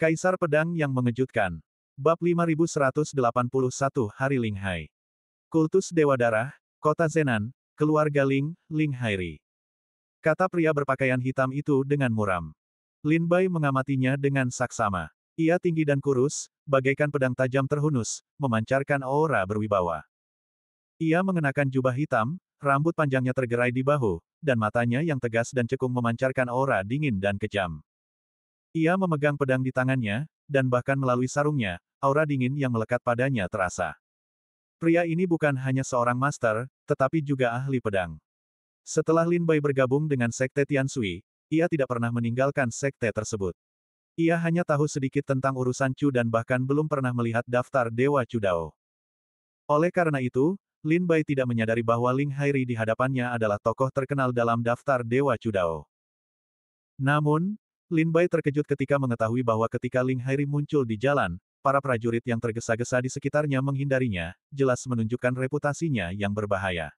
Kaisar Pedang yang Mengejutkan. Bab 5181 Hari Ling Hai. Kultus Dewa Darah, Kota Zenan, Keluarga Ling, Ling Hairi. Kata pria berpakaian hitam itu dengan muram. Lin Bai mengamatinya dengan saksama. Ia tinggi dan kurus, bagaikan pedang tajam terhunus, memancarkan aura berwibawa. Ia mengenakan jubah hitam, rambut panjangnya tergerai di bahu, dan matanya yang tegas dan cekung memancarkan aura dingin dan kejam. Ia memegang pedang di tangannya, dan bahkan melalui sarungnya, aura dingin yang melekat padanya terasa. Pria ini bukan hanya seorang master, tetapi juga ahli pedang. Setelah Lin Bai bergabung dengan Sekte Tianshui, ia tidak pernah meninggalkan sekte tersebut. Ia hanya tahu sedikit tentang urusan Chu dan bahkan belum pernah melihat daftar Dewa Chu Dao. Oleh karena itu, Lin Bai tidak menyadari bahwa Ling Hairi di hadapannya adalah tokoh terkenal dalam daftar Dewa Chu Dao. Namun, Lin Bai terkejut ketika mengetahui bahwa ketika Ling Hairi muncul di jalan, para prajurit yang tergesa-gesa di sekitarnya menghindarinya, jelas menunjukkan reputasinya yang berbahaya.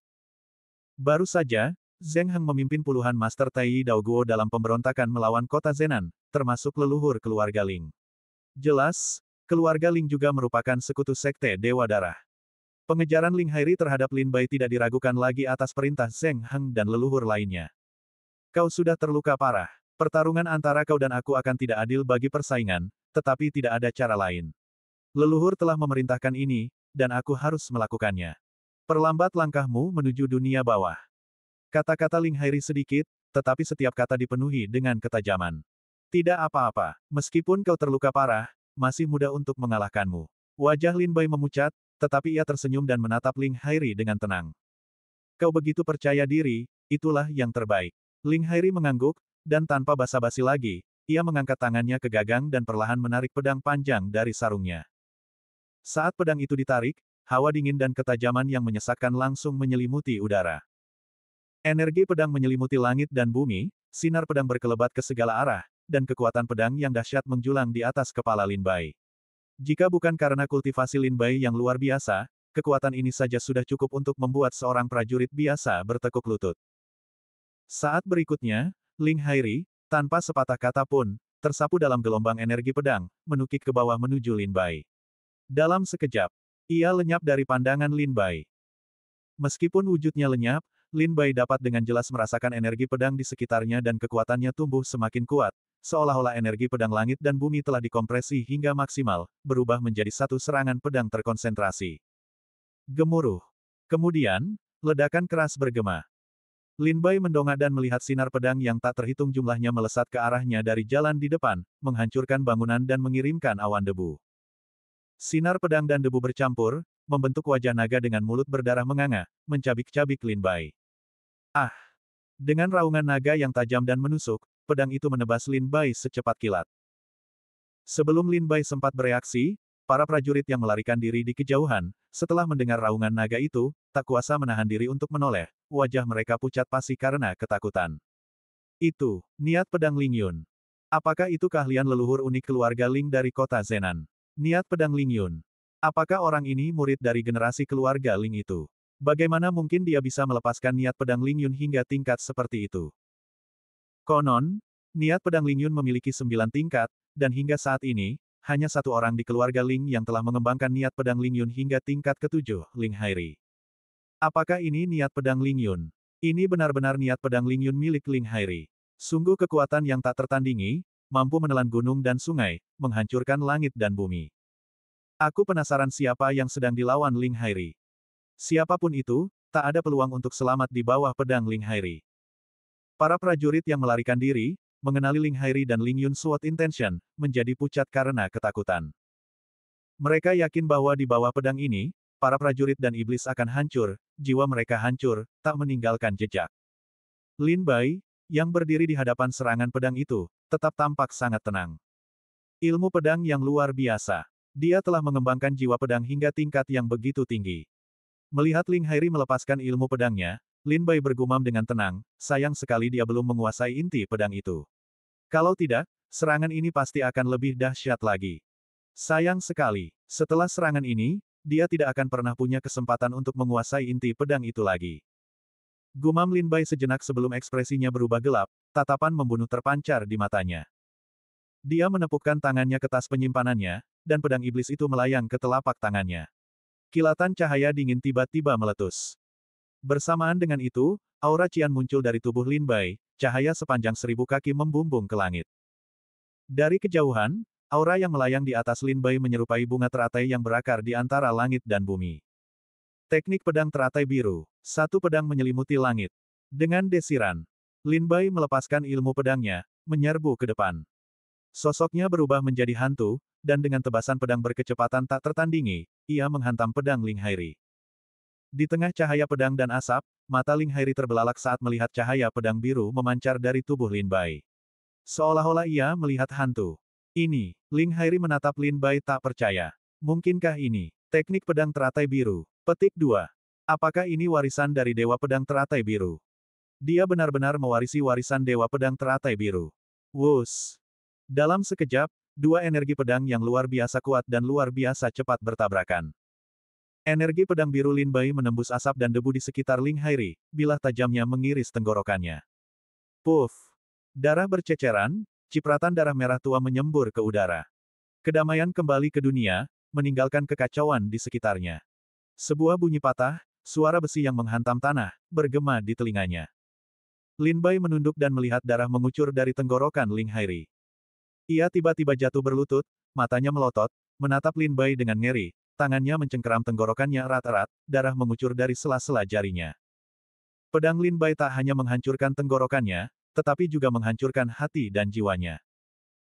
Baru saja, Zheng Heng memimpin puluhan Master Tai Dao Guo dalam pemberontakan melawan kota Zenan, termasuk leluhur keluarga Ling. Jelas, keluarga Ling juga merupakan sekutu sekte Dewa Darah. Pengejaran Ling Hairi terhadap Lin Bai tidak diragukan lagi atas perintah Zheng Heng dan leluhur lainnya. Kau sudah terluka parah. Pertarungan antara kau dan aku akan tidak adil bagi persaingan, tetapi tidak ada cara lain. Leluhur telah memerintahkan ini, dan aku harus melakukannya. Perlambat langkahmu menuju dunia bawah. Kata-kata Ling Hairi sedikit, tetapi setiap kata dipenuhi dengan ketajaman. Tidak apa-apa, meskipun kau terluka parah, masih mudah untuk mengalahkanmu. Wajah Lin Bai memucat, tetapi ia tersenyum dan menatap Ling Hairi dengan tenang. Kau begitu percaya diri, itulah yang terbaik. Ling Hairi mengangguk, dan tanpa basa-basi lagi, ia mengangkat tangannya ke gagang dan perlahan menarik pedang panjang dari sarungnya. Saat pedang itu ditarik, hawa dingin dan ketajaman yang menyesakkan langsung menyelimuti udara. Energi pedang menyelimuti langit dan bumi, sinar pedang berkelebat ke segala arah, dan kekuatan pedang yang dahsyat menjulang di atas kepala Lin Bai. Jika bukan karena kultivasi Lin Bai yang luar biasa, kekuatan ini saja sudah cukup untuk membuat seorang prajurit biasa bertekuk lutut. Saat berikutnya, Ling Hairi, tanpa sepatah kata pun, tersapu dalam gelombang energi pedang, menukik ke bawah menuju Lin Bai. Dalam sekejap, ia lenyap dari pandangan Lin Bai. Meskipun wujudnya lenyap, Lin Bai dapat dengan jelas merasakan energi pedang di sekitarnya dan kekuatannya tumbuh semakin kuat, seolah-olah energi pedang langit dan bumi telah dikompresi hingga maksimal, berubah menjadi satu serangan pedang terkonsentrasi. Gemuruh. Kemudian, ledakan keras bergema. Lin Bai mendongak dan melihat sinar pedang yang tak terhitung jumlahnya melesat ke arahnya dari jalan di depan, menghancurkan bangunan dan mengirimkan awan debu. Sinar pedang dan debu bercampur, membentuk wajah naga dengan mulut berdarah menganga, mencabik-cabik Lin Bai. Ah! Dengan raungan naga yang tajam dan menusuk, pedang itu menebas Lin Bai secepat kilat. Sebelum Lin Bai sempat bereaksi, para prajurit yang melarikan diri di kejauhan, setelah mendengar raungan naga itu, tak kuasa menahan diri untuk menoleh, wajah mereka pucat pasi karena ketakutan. Itu, niat pedang Ling Yun. Apakah itu keahlian leluhur unik keluarga Ling dari kota Zenan? Niat pedang Ling Yun. Apakah orang ini murid dari generasi keluarga Ling itu? Bagaimana mungkin dia bisa melepaskan niat pedang Ling Yun hingga tingkat seperti itu? Konon, niat pedang Ling Yun memiliki 9 tingkat, dan hingga saat ini, hanya satu orang di keluarga Ling yang telah mengembangkan niat pedang Ling Yun hingga tingkat ke-7, Ling Hairi. Apakah ini niat pedang Ling Yun? Ini benar-benar niat pedang Ling Yun milik Ling Hairi. Sungguh kekuatan yang tak tertandingi, mampu menelan gunung dan sungai, menghancurkan langit dan bumi. Aku penasaran siapa yang sedang dilawan Ling Hairi. Siapapun itu, tak ada peluang untuk selamat di bawah pedang Ling Hairi. Para prajurit yang melarikan diri, mengenali Ling Hairi dan Ling Yun Sword Intention, menjadi pucat karena ketakutan. Mereka yakin bahwa di bawah pedang ini, para prajurit dan iblis akan hancur, jiwa mereka hancur, tak meninggalkan jejak. Lin Bai, yang berdiri di hadapan serangan pedang itu, tetap tampak sangat tenang. Ilmu pedang yang luar biasa. Dia telah mengembangkan jiwa pedang hingga tingkat yang begitu tinggi. Melihat Ling Hairi melepaskan ilmu pedangnya, Lin Bai bergumam dengan tenang, sayang sekali dia belum menguasai inti pedang itu. Kalau tidak, serangan ini pasti akan lebih dahsyat lagi. Sayang sekali, setelah serangan ini, dia tidak akan pernah punya kesempatan untuk menguasai inti pedang itu lagi. Gumam Lin Bai sejenak sebelum ekspresinya berubah gelap, tatapan membunuh terpancar di matanya. Dia menepukkan tangannya ke tas penyimpanannya, dan pedang iblis itu melayang ke telapak tangannya. Kilatan cahaya dingin tiba-tiba meletus. Bersamaan dengan itu, aura Qian muncul dari tubuh Lin Bai, cahaya sepanjang 1000 kaki membumbung ke langit. Dari kejauhan, aura yang melayang di atas Lin Bai menyerupai bunga teratai yang berakar di antara langit dan bumi. Teknik pedang teratai biru. Satu pedang menyelimuti langit. Dengan desiran, Lin Bai melepaskan ilmu pedangnya, menyerbu ke depan. Sosoknya berubah menjadi hantu, dan dengan tebasan pedang berkecepatan tak tertandingi, ia menghantam pedang Ling Hairi. Di tengah cahaya pedang dan asap, mata Ling Hairi terbelalak saat melihat cahaya pedang biru memancar dari tubuh Lin Bai. Seolah-olah ia melihat hantu. Ini, Ling Hairi menatap Lin Bai tak percaya. Mungkinkah ini teknik pedang teratai biru? Petik 2. Apakah ini warisan dari Dewa Pedang Teratai Biru? Dia benar-benar mewarisi warisan Dewa Pedang Teratai Biru. Wus! Dalam sekejap, dua energi pedang yang luar biasa kuat dan luar biasa cepat bertabrakan. Energi pedang biru Lin Bai menembus asap dan debu di sekitar Ling Hairi, bilah tajamnya mengiris tenggorokannya. Puff! Darah berceceran, cipratan darah merah tua menyembur ke udara. Kedamaian kembali ke dunia, meninggalkan kekacauan di sekitarnya. Sebuah bunyi patah, suara besi yang menghantam tanah, bergema di telinganya. Lin Bai menunduk dan melihat darah mengucur dari tenggorokan Ling Hairi. Ia tiba-tiba jatuh berlutut, matanya melotot, menatap Lin Bai dengan ngeri, tangannya mencengkeram tenggorokannya erat-erat, darah mengucur dari sela-sela jarinya. Pedang Lin Bai tak hanya menghancurkan tenggorokannya, tetapi juga menghancurkan hati dan jiwanya.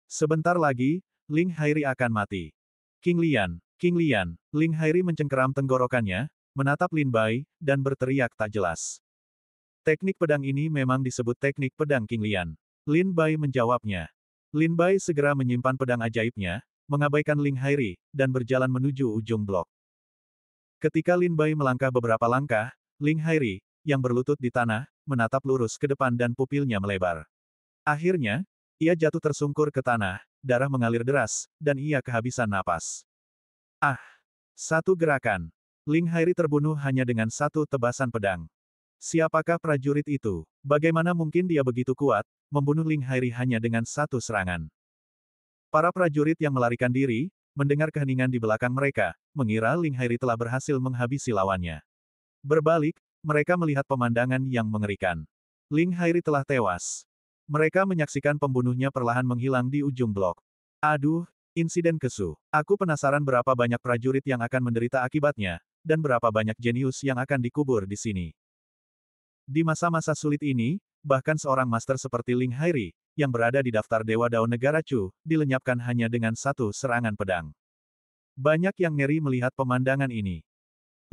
Sebentar lagi, Ling Hairi akan mati. King Lian, King Lian, Ling Hairi mencengkeram tenggorokannya, menatap Lin Bai, dan berteriak tak jelas. Teknik pedang ini memang disebut teknik pedang King Lian. Lin Bai menjawabnya. Lin Bai segera menyimpan pedang ajaibnya, mengabaikan Ling Hairi, dan berjalan menuju ujung blok. Ketika Lin Bai melangkah beberapa langkah, Ling Hairi, yang berlutut di tanah, menatap lurus ke depan dan pupilnya melebar. Akhirnya, ia jatuh tersungkur ke tanah, darah mengalir deras, dan ia kehabisan napas. Ah! Satu gerakan. Ling Hairi terbunuh hanya dengan satu tebasan pedang. Siapakah prajurit itu? Bagaimana mungkin dia begitu kuat, membunuh Ling Hairi hanya dengan satu serangan? Para prajurit yang melarikan diri, mendengar keheningan di belakang mereka, mengira Ling Hairi telah berhasil menghabisi lawannya. Berbalik, mereka melihat pemandangan yang mengerikan. Ling Hairi telah tewas. Mereka menyaksikan pembunuhnya perlahan menghilang di ujung blok. Aduh, insiden kesu. Aku penasaran berapa banyak prajurit yang akan menderita akibatnya, dan berapa banyak jenius yang akan dikubur di sini. Di masa-masa sulit ini, bahkan seorang master seperti Ling Hairi, yang berada di daftar Dewa Dao Negara Chu, dilenyapkan hanya dengan satu serangan pedang. Banyak yang ngeri melihat pemandangan ini.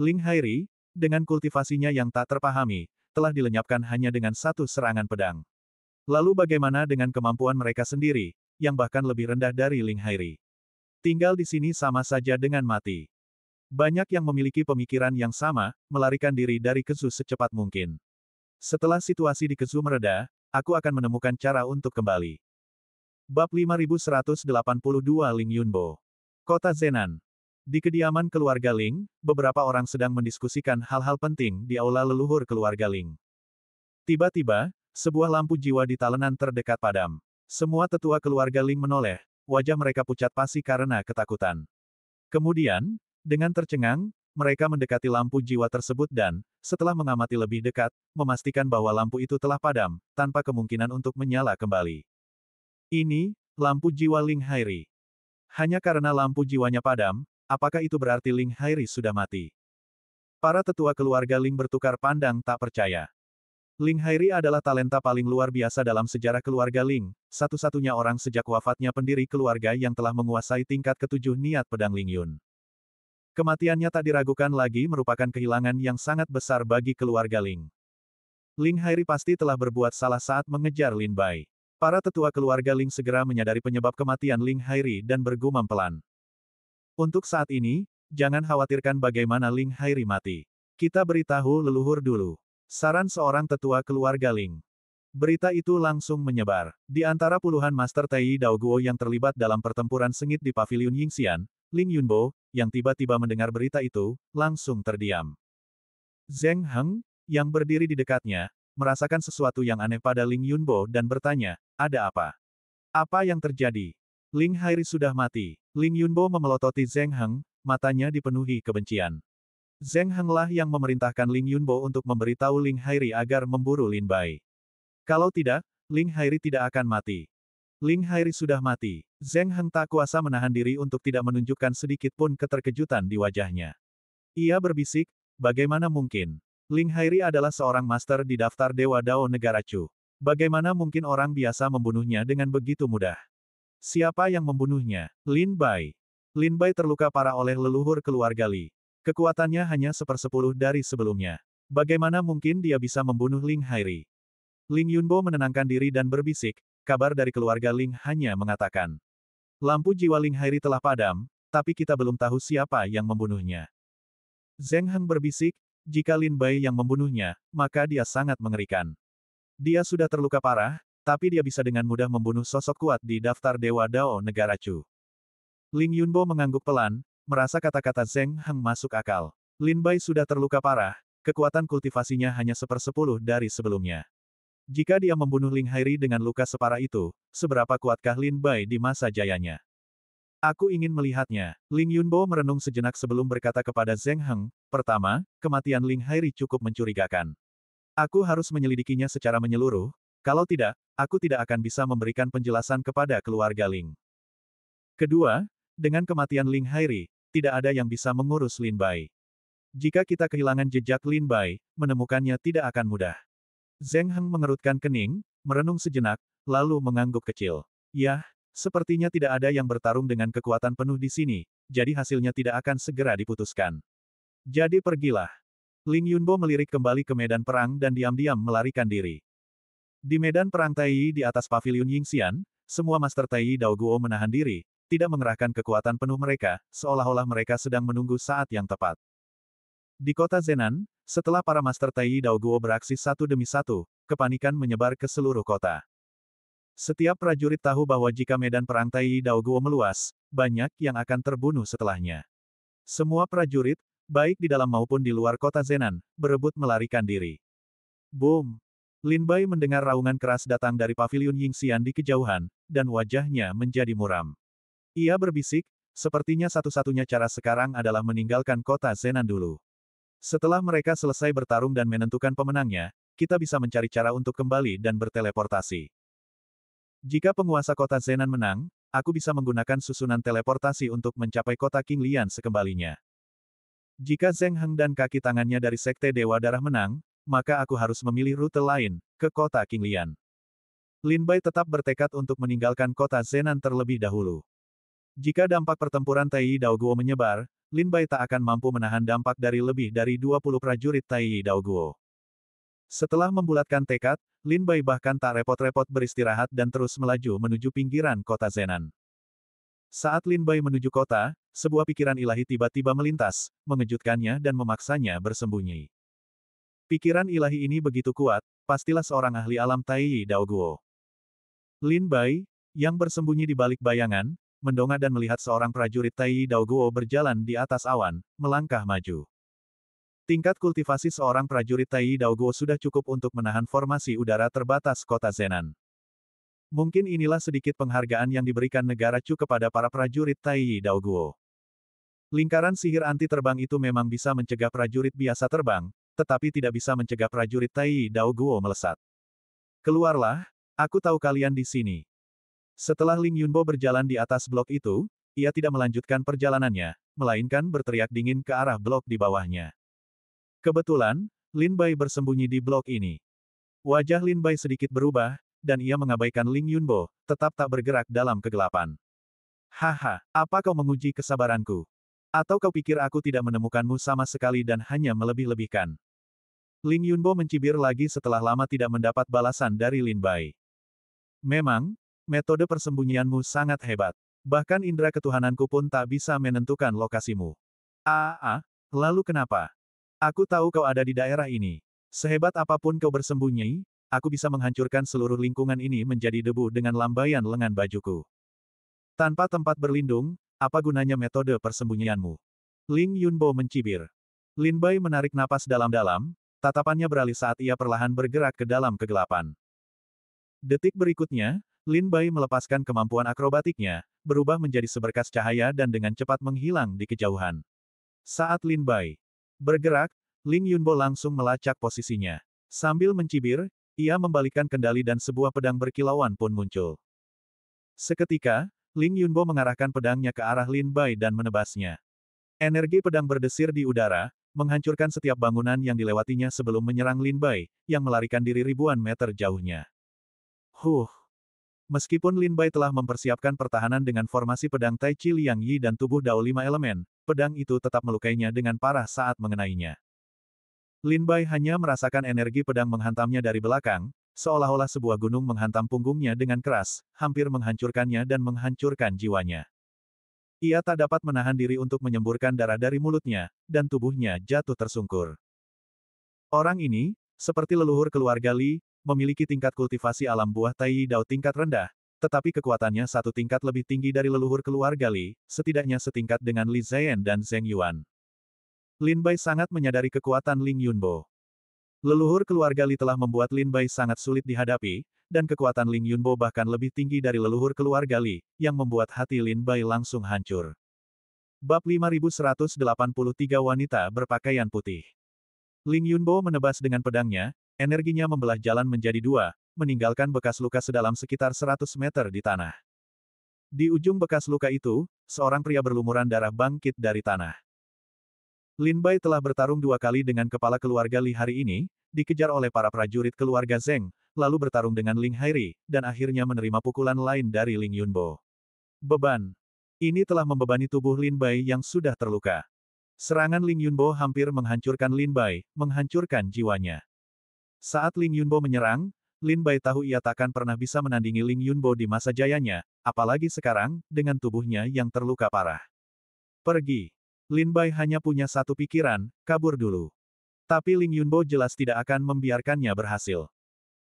Ling Hairi, dengan kultivasinya yang tak terpahami, telah dilenyapkan hanya dengan satu serangan pedang. Lalu bagaimana dengan kemampuan mereka sendiri, yang bahkan lebih rendah dari Ling Hairi? Tinggal di sini sama saja dengan mati. Banyak yang memiliki pemikiran yang sama, melarikan diri dari Kesu secepat mungkin. Setelah situasi di Kesu mereda, aku akan menemukan cara untuk kembali. Bab 5182 Ling Yunbo. Kota Zenan. Di kediaman keluarga Ling, beberapa orang sedang mendiskusikan hal-hal penting di aula leluhur keluarga Ling. Tiba-tiba, sebuah lampu jiwa di talenan terdekat padam. Semua tetua keluarga Ling menoleh, wajah mereka pucat pasi karena ketakutan. Kemudian, dengan tercengang, mereka mendekati lampu jiwa tersebut dan, setelah mengamati lebih dekat, memastikan bahwa lampu itu telah padam, tanpa kemungkinan untuk menyala kembali. Ini, lampu jiwa Ling Hairi. Hanya karena lampu jiwanya padam, apakah itu berarti Ling Hairi sudah mati? Para tetua keluarga Ling bertukar pandang tak percaya. Ling Hairi adalah talenta paling luar biasa dalam sejarah keluarga Ling, satu-satunya orang sejak wafatnya pendiri keluarga yang telah menguasai tingkat ketujuh niat pedang Ling Yun. Kematiannya tak diragukan lagi merupakan kehilangan yang sangat besar bagi keluarga Ling. Ling Hairi pasti telah berbuat salah saat mengejar Lin Bai. Para tetua keluarga Ling segera menyadari penyebab kematian Ling Hairi dan bergumam pelan. Untuk saat ini, jangan khawatirkan bagaimana Ling Hairi mati. Kita beritahu leluhur dulu. Saran seorang tetua keluarga Ling. Berita itu langsung menyebar. Di antara puluhan Master Tai Dao Guo yang terlibat dalam pertempuran sengit di Paviliun Yingxian, Ling Yunbo, yang tiba-tiba mendengar berita itu, langsung terdiam. Zheng Heng, yang berdiri di dekatnya, merasakan sesuatu yang aneh pada Ling Yunbo dan bertanya, ada apa? Apa yang terjadi? Ling Hairi sudah mati. Ling Yunbo memelototi Zheng Heng, matanya dipenuhi kebencian. Zheng Henglah yang memerintahkan Ling Yunbo untuk memberitahu Ling Hairi agar memburu Lin Bai. Kalau tidak, Ling Hairi tidak akan mati. Ling Hairi sudah mati. Zheng Heng tak kuasa menahan diri untuk tidak menunjukkan sedikit pun keterkejutan di wajahnya. Ia berbisik, bagaimana mungkin? Ling Hairi adalah seorang master di daftar Dewa Dao Negara Chu. Bagaimana mungkin orang biasa membunuhnya dengan begitu mudah? Siapa yang membunuhnya? Lin Bai. Lin Bai terluka parah oleh leluhur keluarga Li. Kekuatannya hanya 1/10 dari sebelumnya. Bagaimana mungkin dia bisa membunuh Ling Hairi? Ling Yunbo menenangkan diri dan berbisik, kabar dari keluarga Ling hanya mengatakan. Lampu jiwa Ling Hairi telah padam, tapi kita belum tahu siapa yang membunuhnya. Zheng Heng berbisik, jika Lin Bai yang membunuhnya, maka dia sangat mengerikan. Dia sudah terluka parah, tapi dia bisa dengan mudah membunuh sosok kuat di daftar Dewa Dao Negara Chu. Ling Yunbo mengangguk pelan, merasa kata-kata Zheng Heng masuk akal. Lin Bai sudah terluka parah, kekuatan kultivasinya hanya 1/10 dari sebelumnya. Jika dia membunuh Ling Hairi dengan luka separah itu, seberapa kuatkah Lin Bai di masa jayanya? Aku ingin melihatnya. Ling Yunbo merenung sejenak sebelum berkata kepada Zheng Heng, pertama, kematian Ling Hairi cukup mencurigakan. Aku harus menyelidikinya secara menyeluruh, kalau tidak, aku tidak akan bisa memberikan penjelasan kepada keluarga Ling. Kedua, dengan kematian Ling Hairi, tidak ada yang bisa mengurus Lin Bai. Jika kita kehilangan jejak Lin Bai, menemukannya tidak akan mudah. Zheng Heng mengerutkan kening, merenung sejenak, lalu mengangguk kecil. Yah, sepertinya tidak ada yang bertarung dengan kekuatan penuh di sini, jadi hasilnya tidak akan segera diputuskan. Jadi pergilah. Ling Yunbo melirik kembali ke medan perang dan diam-diam melarikan diri. Di medan perang Taiyi di atas paviliun Yingxian, semua Master Taiyi Dao Guo menahan diri, tidak mengerahkan kekuatan penuh mereka, seolah-olah mereka sedang menunggu saat yang tepat. Di kota Zenan, setelah para Master Taiyi Dao Guo beraksi satu demi satu, kepanikan menyebar ke seluruh kota. Setiap prajurit tahu bahwa jika medan perang Taiyi Dao Guo meluas, banyak yang akan terbunuh setelahnya. Semua prajurit, baik di dalam maupun di luar kota Zenan, berebut melarikan diri. Boom! Lin Bai mendengar raungan keras datang dari paviliun Yingxian di kejauhan, dan wajahnya menjadi muram. Ia berbisik, sepertinya satu-satunya cara sekarang adalah meninggalkan kota Zenan dulu. Setelah mereka selesai bertarung dan menentukan pemenangnya, kita bisa mencari cara untuk kembali dan berteleportasi. Jika penguasa kota Zenan menang, aku bisa menggunakan susunan teleportasi untuk mencapai kota King Lian sekembalinya. Jika Zheng Heng dan kaki tangannya dari Sekte Dewa Darah menang, maka aku harus memilih rute lain, ke kota King Lian. Lin Bai tetap bertekad untuk meninggalkan kota Zenan terlebih dahulu. Jika dampak pertempuran Taiyi Dao Guo menyebar, Lin Bai tak akan mampu menahan dampak dari lebih dari 20 prajurit Taiyi Dao Guo. Setelah membulatkan tekad, Lin Bai bahkan tak repot-repot beristirahat dan terus melaju menuju pinggiran kota Zenan. Saat Lin Bai menuju kota, sebuah pikiran ilahi tiba-tiba melintas, mengejutkannya dan memaksanya bersembunyi. Pikiran ilahi ini begitu kuat, pastilah seorang ahli alam Taiyi Dao Guo. Lin Bai, yang bersembunyi di balik bayangan, mendongak dan melihat seorang prajurit Taiyi Dao Guo berjalan di atas awan, melangkah maju. Tingkat kultivasi seorang prajurit Taiyi Dao Guo sudah cukup untuk menahan formasi udara terbatas kota Zenan. Mungkin inilah sedikit penghargaan yang diberikan negara Chu kepada para prajurit Taiyi Dao Guo. Lingkaran sihir anti terbang itu memang bisa mencegah prajurit biasa terbang, tetapi tidak bisa mencegah prajurit Taiyi Dao Guo melesat. Keluarlah, aku tahu kalian di sini. Setelah Ling Yunbo berjalan di atas blok itu, ia tidak melanjutkan perjalanannya, melainkan berteriak dingin ke arah blok di bawahnya. Kebetulan, Lin Bai bersembunyi di blok ini. Wajah Lin Bai sedikit berubah, dan ia mengabaikan Ling Yunbo, tetap tak bergerak dalam kegelapan. Haha, apa kau menguji kesabaranku? Atau kau pikir aku tidak menemukanmu sama sekali dan hanya melebih-lebihkan? Ling Yunbo mencibir lagi setelah lama tidak mendapat balasan dari Lin Bai. Memang, metode persembunyianmu sangat hebat. Bahkan indera ketuhananku pun tak bisa menentukan lokasimu. Lalu kenapa? Aku tahu kau ada di daerah ini. Sehebat apapun kau bersembunyi, aku bisa menghancurkan seluruh lingkungan ini menjadi debu dengan lambaian lengan bajuku. Tanpa tempat berlindung, apa gunanya metode persembunyianmu? Ling Yunbo mencibir. Lin Bai menarik napas dalam-dalam, tatapannya beralih saat ia perlahan bergerak ke dalam kegelapan. Detik berikutnya, Lin Bai melepaskan kemampuan akrobatiknya, berubah menjadi seberkas cahaya dan dengan cepat menghilang di kejauhan. Saat Lin Bai bergerak, Ling Yunbo langsung melacak posisinya. Sambil mencibir, ia membalikkan kendali dan sebuah pedang berkilauan pun muncul. Seketika, Ling Yunbo mengarahkan pedangnya ke arah Lin Bai dan menebasnya. Energi pedang berdesir di udara, menghancurkan setiap bangunan yang dilewatinya sebelum menyerang Lin Bai, yang melarikan diri ribuan meter jauhnya. Meskipun Lin Bai telah mempersiapkan pertahanan dengan formasi pedang Tai Chi Liang Yi dan tubuh Dao lima elemen, pedang itu tetap melukainya dengan parah saat mengenainya. Lin Bai hanya merasakan energi pedang menghantamnya dari belakang, seolah-olah sebuah gunung menghantam punggungnya dengan keras, hampir menghancurkannya dan menghancurkan jiwanya. Ia tak dapat menahan diri untuk menyemburkan darah dari mulutnya, dan tubuhnya jatuh tersungkur. Orang ini, seperti leluhur keluarga Li, memiliki tingkat kultivasi alam buah Tai Dao tingkat rendah, tetapi kekuatannya satu tingkat lebih tinggi dari leluhur keluarga Li, setidaknya setingkat dengan Li Ziyan dan Zheng Yuan. Lin Bai sangat menyadari kekuatan Ling Yunbo. Leluhur keluarga Li telah membuat Lin Bai sangat sulit dihadapi, dan kekuatan Ling Yunbo bahkan lebih tinggi dari leluhur keluarga Li, yang membuat hati Lin Bai langsung hancur. Bab 5183 Wanita Berpakaian Putih. Ling Yunbo menebas dengan pedangnya, energinya membelah jalan menjadi dua, meninggalkan bekas luka sedalam sekitar 100 meter di tanah. Di ujung bekas luka itu, seorang pria berlumuran darah bangkit dari tanah. Lin Bai telah bertarung dua kali dengan kepala keluarga Li hari ini, dikejar oleh para prajurit keluarga Zheng, lalu bertarung dengan Ling Hairi, dan akhirnya menerima pukulan lain dari Ling Yunbo. Beban ini telah membebani tubuh Lin Bai yang sudah terluka. Serangan Ling Yunbo hampir menghancurkan Lin Bai, menghancurkan jiwanya. Saat Ling Yunbo menyerang, Lin Bai tahu ia takkan pernah bisa menandingi Ling Yunbo di masa jayanya, apalagi sekarang, dengan tubuhnya yang terluka parah. Pergi. Lin Bai hanya punya satu pikiran, kabur dulu. Tapi Ling Yunbo jelas tidak akan membiarkannya berhasil.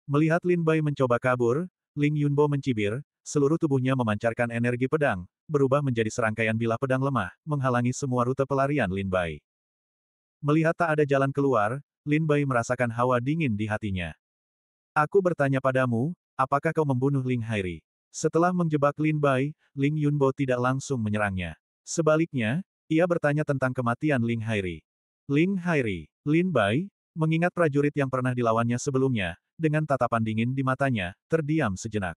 Melihat Lin Bai mencoba kabur, Ling Yunbo mencibir, seluruh tubuhnya memancarkan energi pedang, berubah menjadi serangkaian bilah pedang lemah, menghalangi semua rute pelarian Lin Bai. Melihat tak ada jalan keluar, Lin Bai merasakan hawa dingin di hatinya. Aku bertanya padamu, apakah kau membunuh Ling Hairi? Setelah menjebak Lin Bai, Ling Yunbo tidak langsung menyerangnya. Sebaliknya, ia bertanya tentang kematian Ling Hairi. Ling Hairi, Lin Bai, mengingat prajurit yang pernah dilawannya sebelumnya, dengan tatapan dingin di matanya, terdiam sejenak.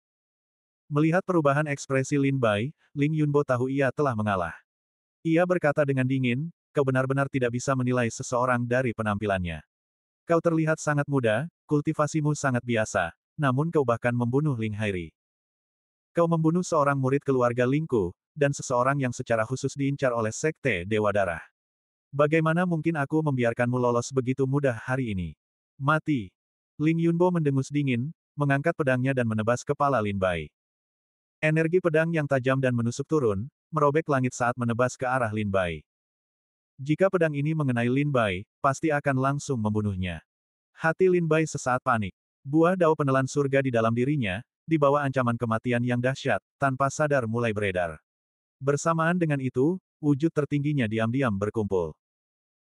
Melihat perubahan ekspresi Lin Bai, Ling Yunbo tahu ia telah mengalah. Ia berkata dengan dingin, kau benar-benar tidak bisa menilai seseorang dari penampilannya. Kau terlihat sangat muda, kultivasimu sangat biasa, namun kau bahkan membunuh Ling Hairi. Kau membunuh seorang murid keluarga Lingku, dan seseorang yang secara khusus diincar oleh Sekte Dewa Darah. Bagaimana mungkin aku membiarkanmu lolos begitu mudah hari ini? Mati. Ling Yunbo mendengus dingin, mengangkat pedangnya dan menebas kepala Lin Bai. Energi pedang yang tajam dan menusuk turun, merobek langit saat menebas ke arah Lin Bai. Jika pedang ini mengenai Lin Bai, pasti akan langsung membunuhnya. Hati Lin Bai sesaat panik. Buah dao penelan surga di dalam dirinya, di bawah ancaman kematian yang dahsyat, tanpa sadar mulai beredar. Bersamaan dengan itu, wujud tertingginya diam-diam berkumpul.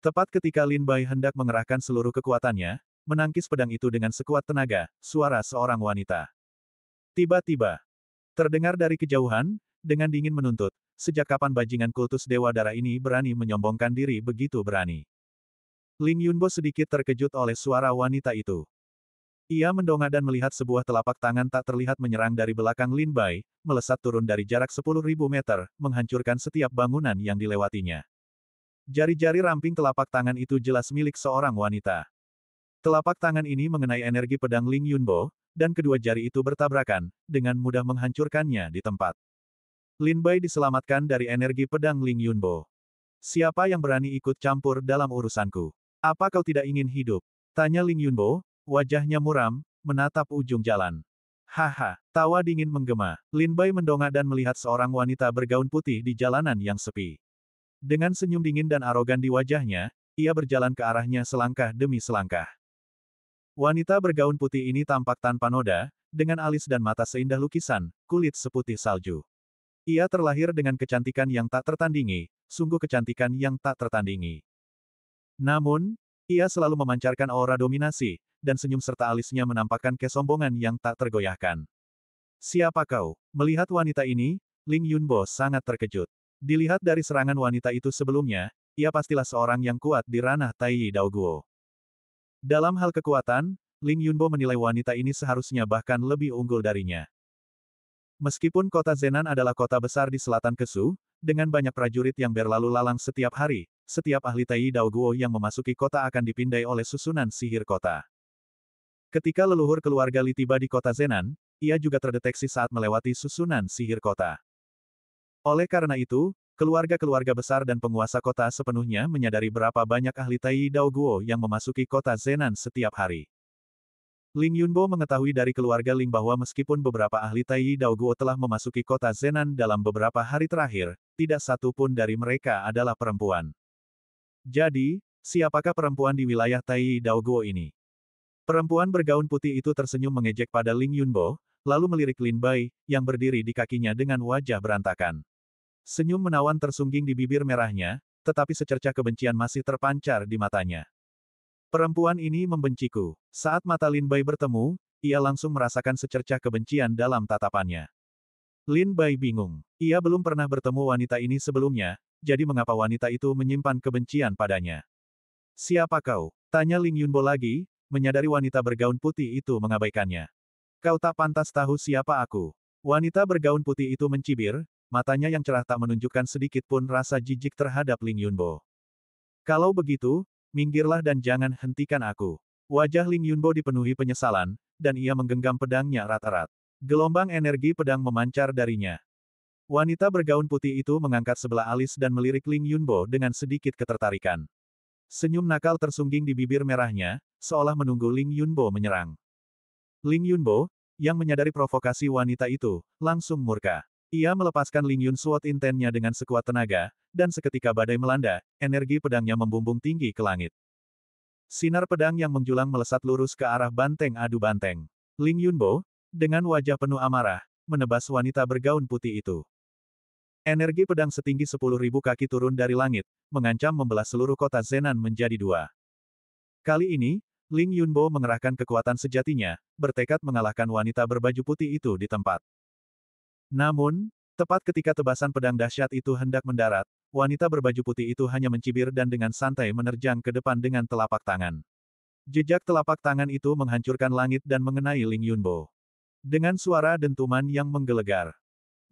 Tepat ketika Lin Bai hendak mengerahkan seluruh kekuatannya, menangkis pedang itu dengan sekuat tenaga, suara seorang wanita. Tiba-tiba, terdengar dari kejauhan, dengan dingin menuntut, sejak kapan bajingan kultus Dewa Darah ini berani menyombongkan diri begitu berani. Ling Yunbo sedikit terkejut oleh suara wanita itu. Ia mendongak dan melihat sebuah telapak tangan tak terlihat menyerang dari belakang Lin Bai, melesat turun dari jarak 10.000 meter, menghancurkan setiap bangunan yang dilewatinya. Jari-jari ramping telapak tangan itu jelas milik seorang wanita. Telapak tangan ini mengenai energi pedang Ling Yunbo, dan kedua jari itu bertabrakan, dengan mudah menghancurkannya di tempat. Lin Bai diselamatkan dari energi pedang Ling Yunbo. Siapa yang berani ikut campur dalam urusanku? Apa kau tidak ingin hidup? Tanya Ling Yunbo. Wajahnya muram, menatap ujung jalan. Haha, tawa dingin menggema. Lin Bai mendongak dan melihat seorang wanita bergaun putih di jalanan yang sepi. Dengan senyum dingin dan arogan di wajahnya, ia berjalan ke arahnya selangkah demi selangkah. Wanita bergaun putih ini tampak tanpa noda, dengan alis dan mata seindah lukisan, kulit seputih salju. Ia terlahir dengan kecantikan yang tak tertandingi, sungguh kecantikan yang tak tertandingi. Namun, ia selalu memancarkan aura dominasi, dan senyum serta alisnya menampakkan kesombongan yang tak tergoyahkan. Siapa kau? Melihat wanita ini, Ling Yunbo sangat terkejut. Dilihat dari serangan wanita itu sebelumnya, ia pastilah seorang yang kuat di ranah Taiyi Daoguo. Dalam hal kekuatan, Ling Yunbo menilai wanita ini seharusnya bahkan lebih unggul darinya. Meskipun kota Zenan adalah kota besar di selatan Kesu, dengan banyak prajurit yang berlalu lalang setiap hari, setiap ahli Taiyi Daoguo yang memasuki kota akan dipindai oleh susunan sihir kota. Ketika leluhur keluarga Li tiba di kota Zenan, ia juga terdeteksi saat melewati susunan sihir kota. Oleh karena itu, keluarga-keluarga besar dan penguasa kota sepenuhnya menyadari berapa banyak ahli Taiyi Daoguo yang memasuki kota Zenan setiap hari. Ling Yunbo mengetahui dari keluarga Ling bahwa meskipun beberapa ahli Taiyi Daoguo telah memasuki kota Zenan dalam beberapa hari terakhir, tidak satu pun dari mereka adalah perempuan. Jadi, siapakah perempuan di wilayah Taiyi Daoguo ini? Perempuan bergaun putih itu tersenyum mengejek pada Ling Yunbo, lalu melirik Lin Bai, yang berdiri di kakinya dengan wajah berantakan. Senyum menawan tersungging di bibir merahnya, tetapi secercah kebencian masih terpancar di matanya. Perempuan ini membenciku. Saat mata Lin Bai bertemu, ia langsung merasakan secercah kebencian dalam tatapannya. Lin Bai bingung. Ia belum pernah bertemu wanita ini sebelumnya, jadi mengapa wanita itu menyimpan kebencian padanya? Siapa kau? Tanya Ling Yunbo lagi, menyadari wanita bergaun putih itu mengabaikannya. Kau tak pantas tahu siapa aku. Wanita bergaun putih itu mencibir, matanya yang cerah tak menunjukkan sedikit pun rasa jijik terhadap Ling Yunbo. Kalau begitu, minggirlah dan jangan hentikan aku. Wajah Ling Yunbo dipenuhi penyesalan, dan ia menggenggam pedangnya erat-erat. Gelombang energi pedang memancar darinya. Wanita bergaun putih itu mengangkat sebelah alis dan melirik Ling Yunbo dengan sedikit ketertarikan. Senyum nakal tersungging di bibir merahnya, seolah menunggu Ling Yunbo menyerang. Ling Yunbo, yang menyadari provokasi wanita itu, langsung murka. Ia melepaskan Ling Yun Sword Intennya dengan sekuat tenaga, dan seketika badai melanda, energi pedangnya membumbung tinggi ke langit. Sinar pedang yang menjulang melesat lurus ke arah banteng adu banteng. Ling Yunbo, dengan wajah penuh amarah, menebas wanita bergaun putih itu. Energi pedang setinggi 10.000 kaki turun dari langit, mengancam membelah seluruh kota Zenan menjadi dua. Kali ini, Ling Yunbo mengerahkan kekuatan sejatinya, bertekad mengalahkan wanita berbaju putih itu di tempat. Namun, tepat ketika tebasan pedang dahsyat itu hendak mendarat, wanita berbaju putih itu hanya mencibir dan dengan santai menerjang ke depan dengan telapak tangan. Jejak telapak tangan itu menghancurkan langit dan mengenai Ling Yunbo. Dengan suara dentuman yang menggelegar.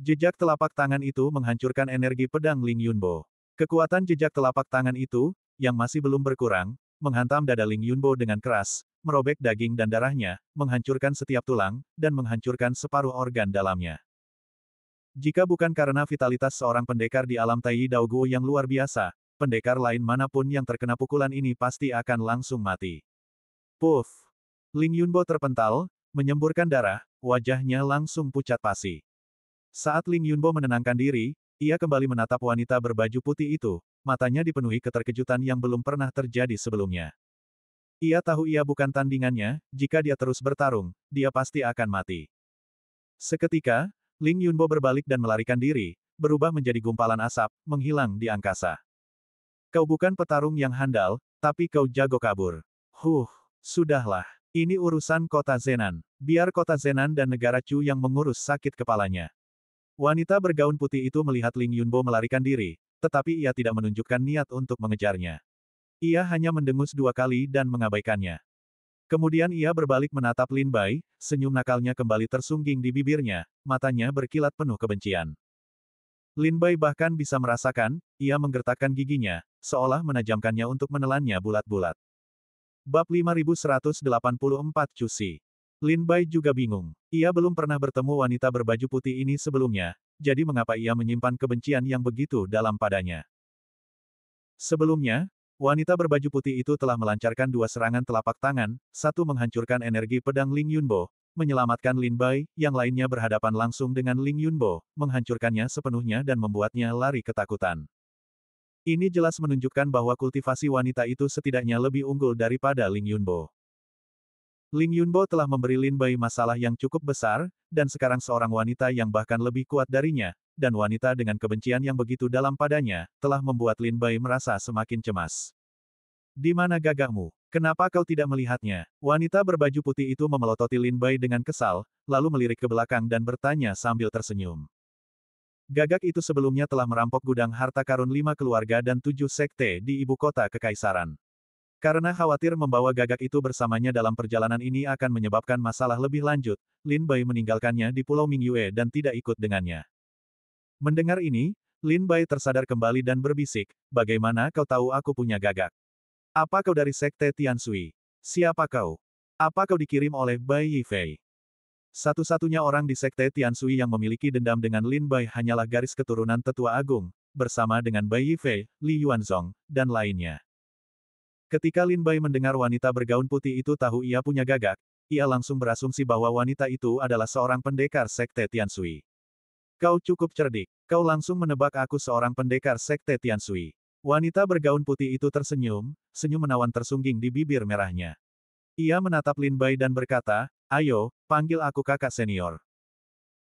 Jejak telapak tangan itu menghancurkan energi pedang Ling Yunbo. Kekuatan jejak telapak tangan itu, yang masih belum berkurang, menghantam dada Ling Yunbo dengan keras, merobek daging dan darahnya, menghancurkan setiap tulang, dan menghancurkan separuh organ dalamnya. Jika bukan karena vitalitas seorang pendekar di alam Taiyi Daoguo yang luar biasa, pendekar lain manapun yang terkena pukulan ini pasti akan langsung mati. Puff! Ling Yunbo terpental, menyemburkan darah, wajahnya langsung pucat pasi. Saat Ling Yunbo menenangkan diri, ia kembali menatap wanita berbaju putih itu, matanya dipenuhi keterkejutan yang belum pernah terjadi sebelumnya. Ia tahu ia bukan tandingannya, jika dia terus bertarung, dia pasti akan mati. Seketika, Ling Yunbo berbalik dan melarikan diri, berubah menjadi gumpalan asap, menghilang di angkasa. Kau bukan petarung yang handal, tapi kau jago kabur. Sudahlah. Ini urusan kota Zenan. Biar kota Zenan dan negara Chu yang mengurus sakit kepalanya. Wanita bergaun putih itu melihat Ling Yunbo melarikan diri, tetapi ia tidak menunjukkan niat untuk mengejarnya. Ia hanya mendengus 2 kali dan mengabaikannya. Kemudian ia berbalik menatap Lin Bai, senyum nakalnya kembali tersungging di bibirnya, matanya berkilat penuh kebencian. Lin Bai bahkan bisa merasakan, ia menggertakkan giginya, seolah menajamkannya untuk menelannya bulat-bulat. Bab 5184 Cusi. Lin Bai juga bingung. Ia belum pernah bertemu wanita berbaju putih ini sebelumnya, jadi mengapa ia menyimpan kebencian yang begitu dalam padanya. Sebelumnya, wanita berbaju putih itu telah melancarkan 2 serangan telapak tangan, satu menghancurkan energi pedang Ling Yunbo, menyelamatkan Lin Bai, yang lainnya berhadapan langsung dengan Ling Yunbo, menghancurkannya sepenuhnya dan membuatnya lari ketakutan. Ini jelas menunjukkan bahwa kultivasi wanita itu setidaknya lebih unggul daripada Ling Yunbo. Ling Yunbo telah memberi Lin Bai masalah yang cukup besar, dan sekarang seorang wanita yang bahkan lebih kuat darinya, dan wanita dengan kebencian yang begitu dalam padanya, telah membuat Lin Bai merasa semakin cemas. Di mana gagahmu? Kenapa kau tidak melihatnya? Wanita berbaju putih itu memelototi Lin Bai dengan kesal, lalu melirik ke belakang dan bertanya sambil tersenyum. Gagak itu sebelumnya telah merampok gudang harta karun 5 keluarga dan 7 sekte di ibu kota kekaisaran. Karena khawatir membawa gagak itu bersamanya dalam perjalanan ini akan menyebabkan masalah lebih lanjut, Lin Bai meninggalkannya di Pulau Mingyue dan tidak ikut dengannya. Mendengar ini, Lin Bai tersadar kembali dan berbisik, bagaimana kau tahu aku punya gagak? Apa kau dari sekte Tianshui? Siapa kau? Apa kau dikirim oleh Bai Yifei? Satu-satunya orang di sekte Tianshui yang memiliki dendam dengan Lin Bai hanyalah garis keturunan tetua agung, bersama dengan Bai Yifei, Li Yuanzong, dan lainnya. Ketika Lin Bai mendengar wanita bergaun putih itu tahu ia punya gagak, ia langsung berasumsi bahwa wanita itu adalah seorang pendekar sekte Tianshui. Kau cukup cerdik. Kau langsung menebak aku seorang pendekar sekte Tianshui. Wanita bergaun putih itu tersenyum, senyum menawan tersungging di bibir merahnya. Ia menatap Lin Bai dan berkata, ayo, panggil aku kakak senior.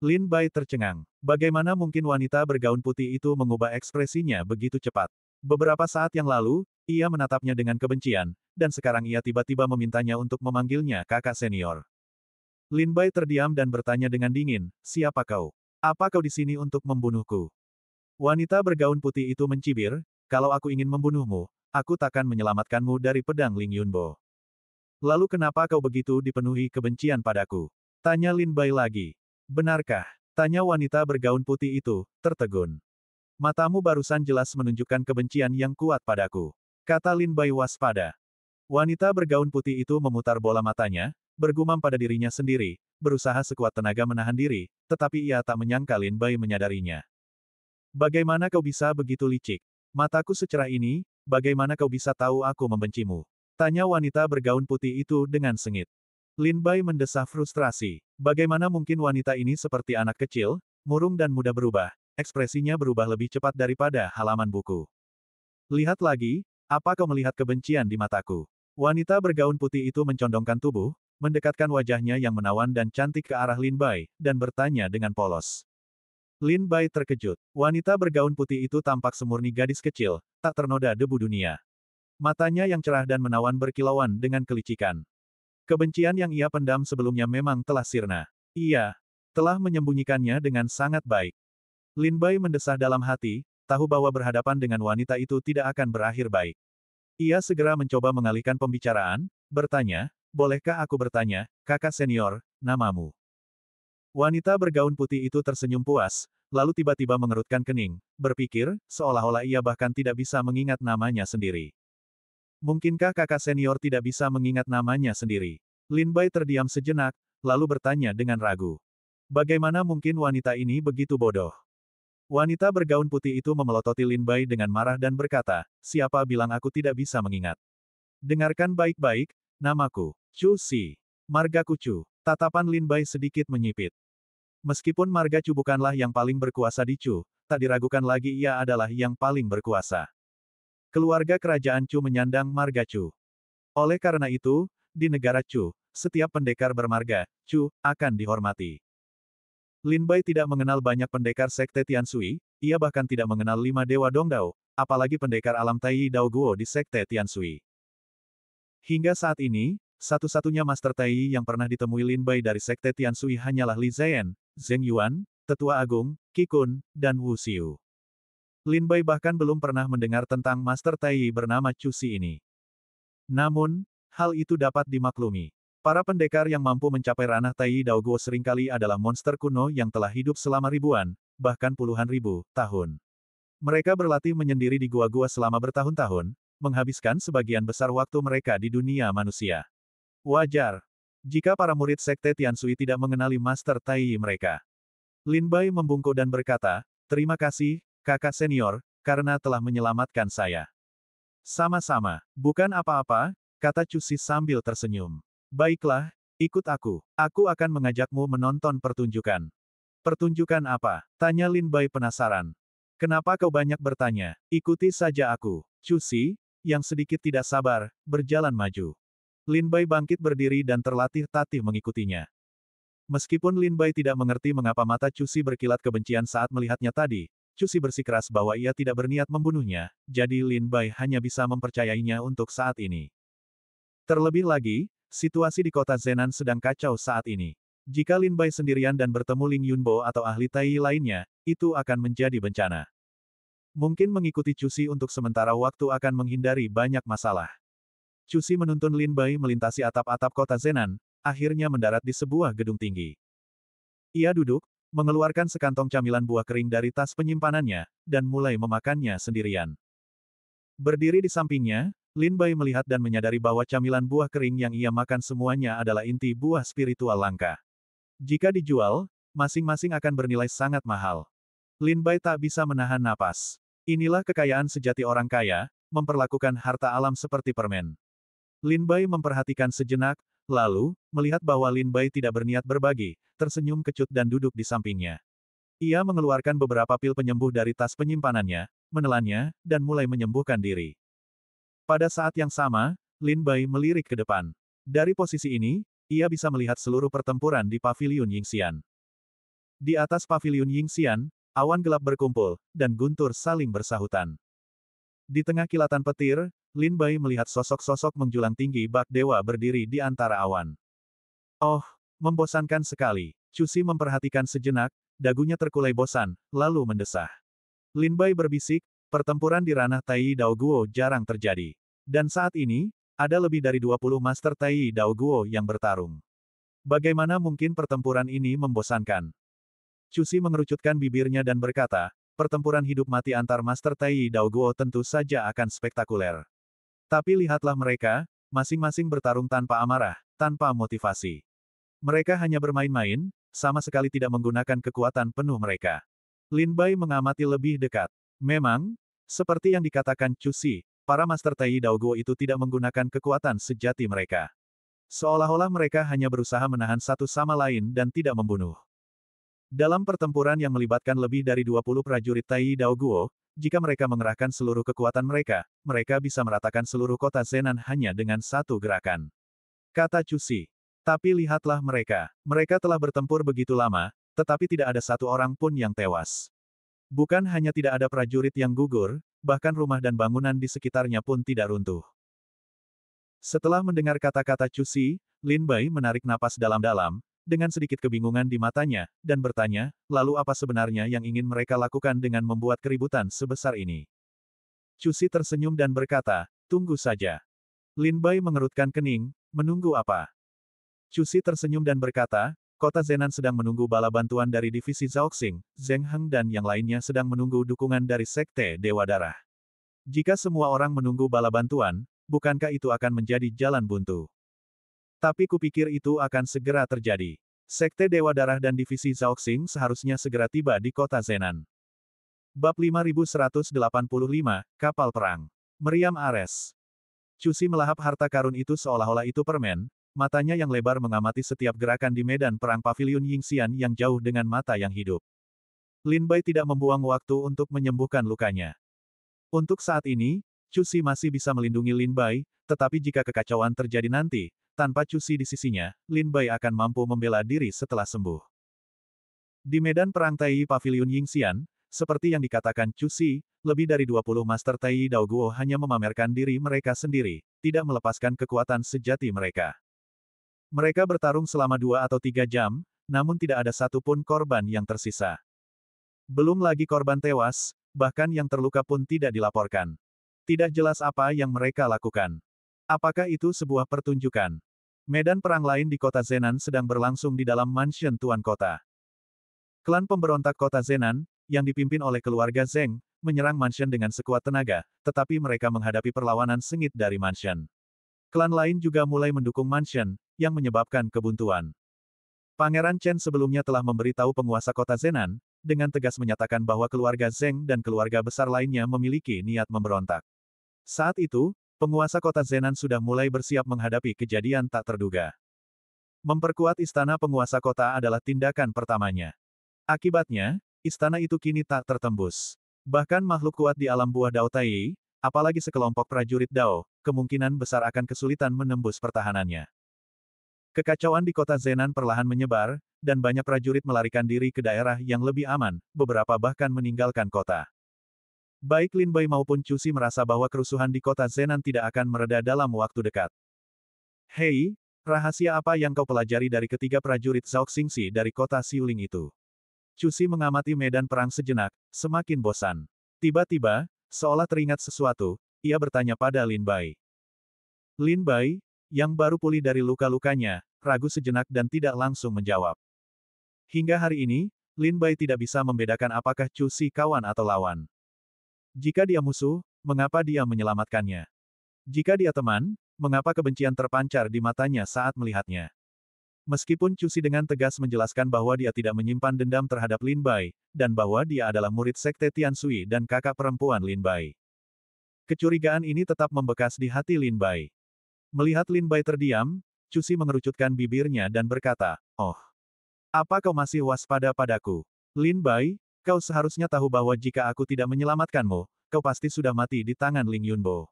Lin Bai tercengang. Bagaimana mungkin wanita bergaun putih itu mengubah ekspresinya begitu cepat? Beberapa saat yang lalu, ia menatapnya dengan kebencian, dan sekarang ia tiba-tiba memintanya untuk memanggilnya kakak senior. Lin Bai terdiam dan bertanya dengan dingin, siapa kau? Apa kau di sini untuk membunuhku? Wanita bergaun putih itu mencibir, kalau aku ingin membunuhmu, aku takkan menyelamatkanmu dari pedang Ling Yunbo. Lalu kenapa kau begitu dipenuhi kebencian padaku? Tanya Lin Bai lagi. Benarkah? Tanya wanita bergaun putih itu, tertegun. Matamu barusan jelas menunjukkan kebencian yang kuat padaku. Kata Lin Bai waspada. Wanita bergaun putih itu memutar bola matanya, bergumam pada dirinya sendiri, berusaha sekuat tenaga menahan diri, tetapi ia tak menyangka Lin Bai menyadarinya. Bagaimana kau bisa begitu licik? Mataku secerah ini, bagaimana kau bisa tahu aku membencimu? Tanya wanita bergaun putih itu dengan sengit. Lin Bai mendesah frustrasi. Bagaimana mungkin wanita ini seperti anak kecil, murung dan mudah berubah, ekspresinya berubah lebih cepat daripada halaman buku. Lihat lagi, apa kau melihat kebencian di mataku? Wanita bergaun putih itu mencondongkan tubuh, mendekatkan wajahnya yang menawan dan cantik ke arah Lin Bai, dan bertanya dengan polos. Lin Bai terkejut. Wanita bergaun putih itu tampak semurni gadis kecil, tak ternoda debu dunia. Matanya yang cerah dan menawan berkilauan dengan kelicikan. Kebencian yang ia pendam sebelumnya memang telah sirna. Ia telah menyembunyikannya dengan sangat baik. Lin Bai mendesah dalam hati, tahu bahwa berhadapan dengan wanita itu tidak akan berakhir baik. Ia segera mencoba mengalihkan pembicaraan, bertanya, bolehkah aku bertanya, kakak senior, namamu? Wanita bergaun putih itu tersenyum puas, lalu tiba-tiba mengerutkan kening, berpikir, seolah-olah ia bahkan tidak bisa mengingat namanya sendiri. Mungkinkah kakak senior tidak bisa mengingat namanya sendiri? Lin Bai terdiam sejenak, lalu bertanya dengan ragu. Bagaimana mungkin wanita ini begitu bodoh? Wanita bergaun putih itu memelototi Lin Bai dengan marah dan berkata, siapa bilang aku tidak bisa mengingat? Dengarkan baik-baik, namaku, Chu Si. Margaku Chu. Tatapan Lin Bai sedikit menyipit. Meskipun marga Chu bukanlah yang paling berkuasa di Chu, tak diragukan lagi ia adalah yang paling berkuasa. Keluarga kerajaan Chu menyandang marga Chu. Oleh karena itu, di negara Chu, setiap pendekar bermarga Chu akan dihormati. Lin Bai tidak mengenal banyak pendekar sekte Tianshui, ia bahkan tidak mengenal 5 dewa Dongdao, apalagi pendekar alam Tai Dao Guo di sekte Tianshui. Hingga saat ini, satu-satunya Master Tai yang pernah ditemui Lin Bai dari sekte Tianshui hanyalah Li Zian, Zheng Yuan, Tetua Agung, Qi Kun, dan Wu Xiu. Lin Bai bahkan belum pernah mendengar tentang Master Tai bernama Chu Si ini. Namun, hal itu dapat dimaklumi. Para pendekar yang mampu mencapai ranah Tai Dao Guo seringkali adalah monster kuno yang telah hidup selama ribuan, bahkan puluhan ribu, tahun. Mereka berlatih menyendiri di gua-gua selama bertahun-tahun, menghabiskan sebagian besar waktu mereka di dunia manusia. Wajar jika para murid sekte Tianshui tidak mengenali Master Tai mereka. Lin Bai membungkuk dan berkata, terima kasih, kakak senior, karena telah menyelamatkan saya. Sama-sama, bukan apa-apa, kata Chu Si sambil tersenyum. Baiklah, ikut aku. Aku akan mengajakmu menonton pertunjukan. Pertunjukan apa? Tanya Lin Bai penasaran. Kenapa kau banyak bertanya? Ikuti saja aku. Chu Si, yang sedikit tidak sabar, berjalan maju. Lin Bai bangkit berdiri dan terlatih-tatih mengikutinya. Meskipun Lin Bai tidak mengerti mengapa mata Chu Si berkilat kebencian saat melihatnya tadi, Chu Si bersikeras bahwa ia tidak berniat membunuhnya, jadi Lin Bai hanya bisa mempercayainya untuk saat ini. Terlebih lagi, situasi di kota Zenan sedang kacau saat ini. Jika Lin Bai sendirian dan bertemu Ling Yunbo atau ahli Tai lainnya, itu akan menjadi bencana. Mungkin mengikuti Cusi untuk sementara waktu akan menghindari banyak masalah. Cusi menuntun Lin Bai melintasi atap-atap kota Zenan, akhirnya mendarat di sebuah gedung tinggi. Ia duduk, mengeluarkan sekantong camilan buah kering dari tas penyimpanannya, dan mulai memakannya sendirian. Berdiri di sampingnya, Lin Bai melihat dan menyadari bahwa camilan buah kering yang ia makan semuanya adalah inti buah spiritual langka. Jika dijual, masing-masing akan bernilai sangat mahal. Lin Bai tak bisa menahan napas. Inilah kekayaan sejati orang kaya, memperlakukan harta alam seperti permen. Lin Bai memperhatikan sejenak, lalu, melihat bahwa Lin Bai tidak berniat berbagi, tersenyum kecut dan duduk di sampingnya. Ia mengeluarkan beberapa pil penyembuh dari tas penyimpanannya, menelannya, dan mulai menyembuhkan diri. Pada saat yang sama, Lin Bai melirik ke depan. Dari posisi ini, ia bisa melihat seluruh pertempuran di Paviliun Yingxian. Di atas Paviliun Yingxian, awan gelap berkumpul, dan guntur saling bersahutan. Di tengah kilatan petir, Lin Bai melihat sosok-sosok menjulang tinggi bak dewa berdiri di antara awan. Oh, membosankan sekali. Cusi memperhatikan sejenak, dagunya terkulai bosan, lalu mendesah. Lin Bai berbisik, pertempuran di ranah Tai Dao Guo jarang terjadi. Dan saat ini, ada lebih dari 20 Master Tai Dao Guo yang bertarung. Bagaimana mungkin pertempuran ini membosankan? Cusi mengerucutkan bibirnya dan berkata, pertempuran hidup mati antar Master Tai Dao Guo tentu saja akan spektakuler. Tapi lihatlah mereka, masing-masing bertarung tanpa amarah, tanpa motivasi. Mereka hanya bermain-main, sama sekali tidak menggunakan kekuatan penuh mereka. Lin Bai mengamati lebih dekat. Memang, seperti yang dikatakan Cusi, para Master Tai Dao Guo itu tidak menggunakan kekuatan sejati mereka. Seolah-olah mereka hanya berusaha menahan satu sama lain dan tidak membunuh. Dalam pertempuran yang melibatkan lebih dari 20 prajurit Tai Dao Guo, jika mereka mengerahkan seluruh kekuatan mereka, mereka bisa meratakan seluruh kota Zenan hanya dengan satu gerakan. Kata Cusi. Tapi lihatlah mereka. Mereka telah bertempur begitu lama, tetapi tidak ada satu orang pun yang tewas. Bukan hanya tidak ada prajurit yang gugur, bahkan rumah dan bangunan di sekitarnya pun tidak runtuh. Setelah mendengar kata-kata Cusi, Lin Bai menarik napas dalam-dalam, dengan sedikit kebingungan di matanya, dan bertanya, lalu apa sebenarnya yang ingin mereka lakukan dengan membuat keributan sebesar ini? Cusi tersenyum dan berkata, tunggu saja. Lin Bai mengerutkan kening, menunggu apa? Cusi tersenyum dan berkata, kota Zenan sedang menunggu bala bantuan dari divisi Zhaoxing, Zheng Heng dan yang lainnya sedang menunggu dukungan dari Sekte Dewa Darah. Jika semua orang menunggu bala bantuan, bukankah itu akan menjadi jalan buntu? Tapi kupikir itu akan segera terjadi. Sekte Dewa Darah dan divisi Zhaoxing seharusnya segera tiba di kota Zenan. Bab 5185, Kapal Perang. Meriam Ares. Cusi melahap harta karun itu seolah-olah itu permen, matanya yang lebar mengamati setiap gerakan di medan perang Paviliun Yingxian yang jauh dengan mata yang hidup. Lin Bai tidak membuang waktu untuk menyembuhkan lukanya. Untuk saat ini, Cusi masih bisa melindungi Lin Bai, tetapi jika kekacauan terjadi nanti, tanpa Cusi di sisinya, Lin Bai akan mampu membela diri setelah sembuh. Di medan perang Tai Paviliun Yingxian, seperti yang dikatakan Cusi, lebih dari 20 Master Tai Dao Guo hanya memamerkan diri mereka sendiri, tidak melepaskan kekuatan sejati mereka. Mereka bertarung selama 2 atau 3 jam, namun tidak ada satupun korban yang tersisa. Belum lagi korban tewas, bahkan yang terluka pun tidak dilaporkan. Tidak jelas apa yang mereka lakukan. Apakah itu sebuah pertunjukan? Medan perang lain di kota Zenan sedang berlangsung di dalam mansion Tuan Kota. Klan pemberontak kota Zenan, yang dipimpin oleh keluarga Zheng, menyerang mansion dengan sekuat tenaga, tetapi mereka menghadapi perlawanan sengit dari mansion. Klan lain juga mulai mendukung mansion, yang menyebabkan kebuntuan. Pangeran Chen sebelumnya telah memberitahu penguasa kota Zenan, dengan tegas menyatakan bahwa keluarga Zheng dan keluarga besar lainnya memiliki niat memberontak. Saat itu, penguasa kota Zenan sudah mulai bersiap menghadapi kejadian tak terduga. Memperkuat istana penguasa kota adalah tindakan pertamanya. Akibatnya, istana itu kini tak tertembus. Bahkan makhluk kuat di alam buah Dao Tai, apalagi sekelompok prajurit Dao, kemungkinan besar akan kesulitan menembus pertahanannya. Kekacauan di kota Zenan perlahan menyebar, dan banyak prajurit melarikan diri ke daerah yang lebih aman, beberapa bahkan meninggalkan kota. Baik Lin Bai maupun Cusi merasa bahwa kerusuhan di kota Zenan tidak akan mereda dalam waktu dekat. Hei, Rahasia apa yang kau pelajari dari ketiga prajurit Zhao Xingxi dari kota Xiuling itu? Cusi mengamati medan perang sejenak, semakin bosan. Tiba-tiba, seolah teringat sesuatu, ia bertanya pada Lin Bai. Lin Bai, yang baru pulih dari luka-lukanya, ragu sejenak dan tidak langsung menjawab. Hingga hari ini, Lin Bai tidak bisa membedakan apakah Cusi kawan atau lawan. Jika dia musuh, mengapa dia menyelamatkannya? Jika dia teman, mengapa kebencian terpancar di matanya saat melihatnya? Meskipun Cusi dengan tegas menjelaskan bahwa dia tidak menyimpan dendam terhadap Lin Bai, dan bahwa dia adalah murid sekte Tianshui dan kakak perempuan Lin Bai. Kecurigaan ini tetap membekas di hati Lin Bai. Melihat Lin Bai terdiam, Cusi mengerucutkan bibirnya dan berkata, "Oh, apa kau masih waspada padaku? Lin Bai, kau seharusnya tahu bahwa jika aku tidak menyelamatkanmu, kau pasti sudah mati di tangan Ling Yunbo.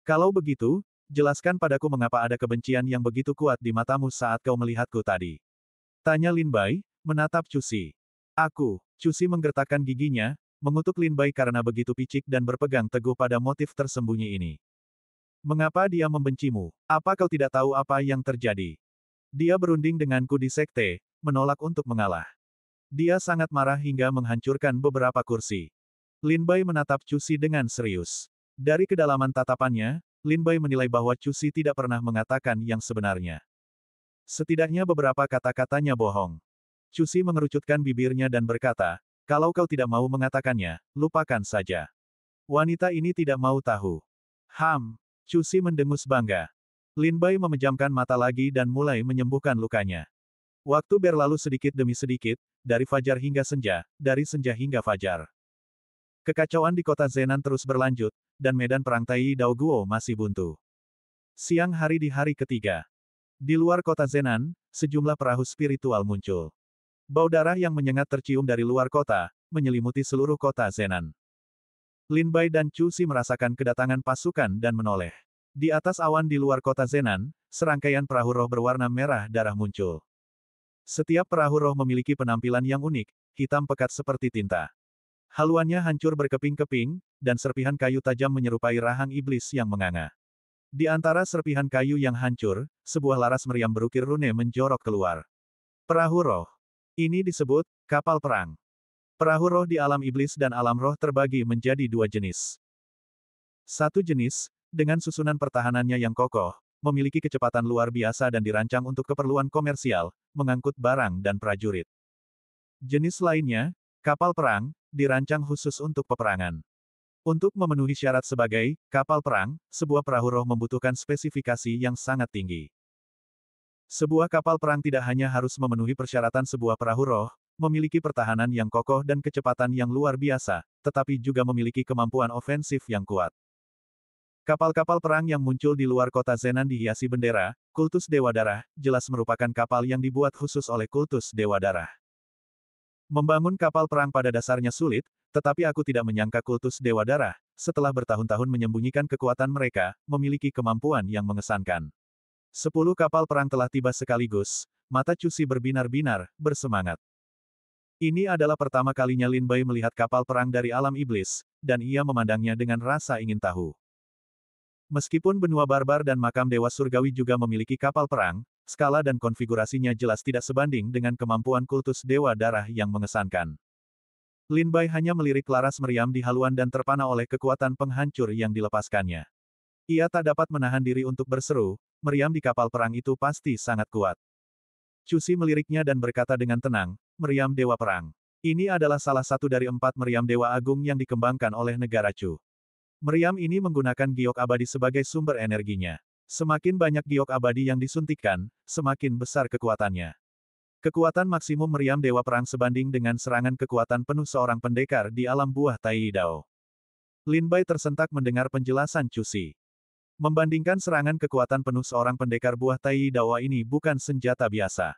Kalau begitu, jelaskan padaku mengapa ada kebencian yang begitu kuat di matamu saat kau melihatku tadi." Tanya Lin Bai, menatap Cusi. Cusi menggertakkan giginya, mengutuk Lin Bai karena begitu picik dan berpegang teguh pada motif tersembunyi ini. Mengapa dia membencimu? Apa kau tidak tahu apa yang terjadi? Dia berunding denganku di sekte, menolak untuk mengalah. Dia sangat marah hingga menghancurkan beberapa kursi. Lin Bai menatap Cusi dengan serius. Dari kedalaman tatapannya, Lin Bai menilai bahwa Cusi tidak pernah mengatakan yang sebenarnya. Setidaknya beberapa kata-katanya bohong. Cusi mengerucutkan bibirnya dan berkata, "Kalau kau tidak mau mengatakannya, lupakan saja. Wanita ini tidak mau tahu." Cusi mendengus bangga. Lin Bai memejamkan mata lagi dan mulai menyembuhkan lukanya. Waktu berlalu sedikit demi sedikit, dari fajar hingga senja, dari senja hingga fajar. Kekacauan di kota Zenan terus berlanjut, dan medan perang Tai Dao Guo masih buntu. Siang hari di hari ketiga. Di luar kota Zenan, sejumlah perahu spiritual muncul. Bau darah yang menyengat tercium dari luar kota, menyelimuti seluruh kota Zenan. Lin Bai dan Cusi merasakan kedatangan pasukan dan menoleh. Di atas awan di luar kota Zenan, serangkaian perahu roh berwarna merah darah muncul. Setiap perahu roh memiliki penampilan yang unik, hitam pekat seperti tinta. Haluannya hancur berkeping-keping, dan serpihan kayu tajam menyerupai rahang iblis yang menganga. Di antara serpihan kayu yang hancur, sebuah laras meriam berukir rune menjorok keluar. Perahu roh. Ini disebut kapal perang. Perahu roh di alam iblis dan alam roh terbagi menjadi dua jenis. Satu jenis, dengan susunan pertahanannya yang kokoh, memiliki kecepatan luar biasa dan dirancang untuk keperluan komersial, mengangkut barang dan prajurit. Jenis lainnya, kapal perang, dirancang khusus untuk peperangan. Untuk memenuhi syarat sebagai kapal perang, sebuah perahu roh membutuhkan spesifikasi yang sangat tinggi. Sebuah kapal perang tidak hanya harus memenuhi persyaratan sebuah perahu roh, memiliki pertahanan yang kokoh dan kecepatan yang luar biasa, tetapi juga memiliki kemampuan ofensif yang kuat. Kapal-kapal perang yang muncul di luar kota Zenan dihiasi bendera, kultus Dewa Darah, jelas merupakan kapal yang dibuat khusus oleh kultus Dewa Darah. Membangun kapal perang pada dasarnya sulit, tetapi aku tidak menyangka kultus Dewa Darah, setelah bertahun-tahun menyembunyikan kekuatan mereka, memiliki kemampuan yang mengesankan. 10 kapal perang telah tiba sekaligus, mata Cusi berbinar-binar, bersemangat. Ini adalah pertama kalinya Lin Bai melihat kapal perang dari alam iblis, dan ia memandangnya dengan rasa ingin tahu. Meskipun benua barbar dan makam dewa surgawi juga memiliki kapal perang, skala dan konfigurasinya jelas tidak sebanding dengan kemampuan kultus Dewa Darah yang mengesankan. Lin Bai hanya melirik laras meriam di haluan dan terpana oleh kekuatan penghancur yang dilepaskannya. Ia tak dapat menahan diri untuk berseru, meriam di kapal perang itu pasti sangat kuat. Cusi meliriknya dan berkata dengan tenang, "Meriam Dewa Perang. Ini adalah salah satu dari 4 meriam Dewa Agung yang dikembangkan oleh negara Chu. Meriam ini menggunakan giok abadi sebagai sumber energinya. Semakin banyak giok abadi yang disuntikkan, semakin besar kekuatannya. Kekuatan maksimum meriam Dewa Perang sebanding dengan serangan kekuatan penuh seorang pendekar di alam buah Tai Dao." Lin Bai tersentak mendengar penjelasan Cusi. Membandingkan serangan kekuatan penuh seorang pendekar buah Tai Dao ini bukan senjata biasa.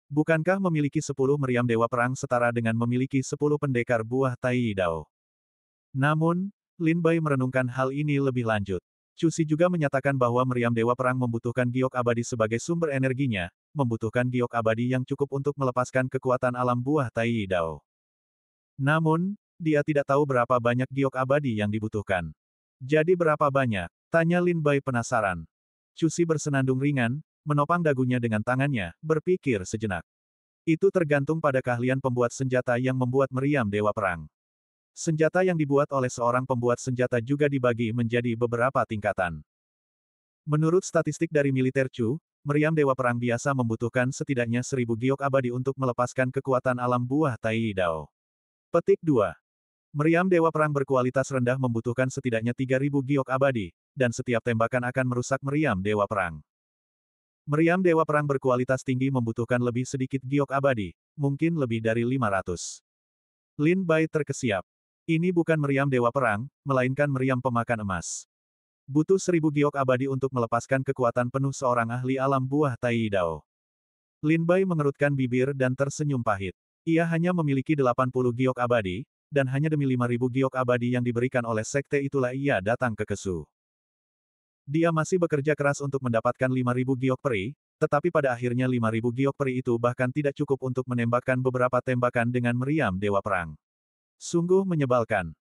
Bukankah memiliki 10 meriam Dewa Perang setara dengan memiliki 10 pendekar buah Tai Dao? Namun, Lin Bai merenungkan hal ini lebih lanjut. Cusi juga menyatakan bahwa meriam Dewa Perang membutuhkan giok abadi sebagai sumber energinya, membutuhkan giok abadi yang cukup untuk melepaskan kekuatan alam buah Tai Dao. Namun, dia tidak tahu berapa banyak giok abadi yang dibutuhkan. Jadi berapa banyak? Tanya Lin Bai penasaran. Cusi bersenandung ringan, menopang dagunya dengan tangannya, berpikir sejenak. Itu tergantung pada keahlian pembuat senjata yang membuat meriam Dewa Perang. Senjata yang dibuat oleh seorang pembuat senjata juga dibagi menjadi beberapa tingkatan. Menurut statistik dari militer Chu, meriam Dewa Perang biasa membutuhkan setidaknya 1000 giok abadi untuk melepaskan kekuatan alam buah Tai Dao. Petik 2. Meriam Dewa Perang berkualitas rendah membutuhkan setidaknya 3000 giok abadi, dan setiap tembakan akan merusak meriam Dewa Perang. Meriam Dewa Perang berkualitas tinggi membutuhkan lebih sedikit giok abadi, mungkin lebih dari 500. Lin Bai terkesiap. Ini bukan meriam Dewa Perang, melainkan meriam pemakan emas. Butuh 1000 giok abadi untuk melepaskan kekuatan penuh seorang ahli alam buah Tai Dao. Lin Bai mengerutkan bibir dan tersenyum pahit. Ia hanya memiliki 80 giok abadi, dan hanya demi 5000 giok abadi yang diberikan oleh sekte itulah ia datang ke Kesu. Dia masih bekerja keras untuk mendapatkan 5000 giok peri, tetapi pada akhirnya 5000 giok peri itu bahkan tidak cukup untuk menembakkan beberapa tembakan dengan meriam Dewa Perang. Sungguh menyebalkan.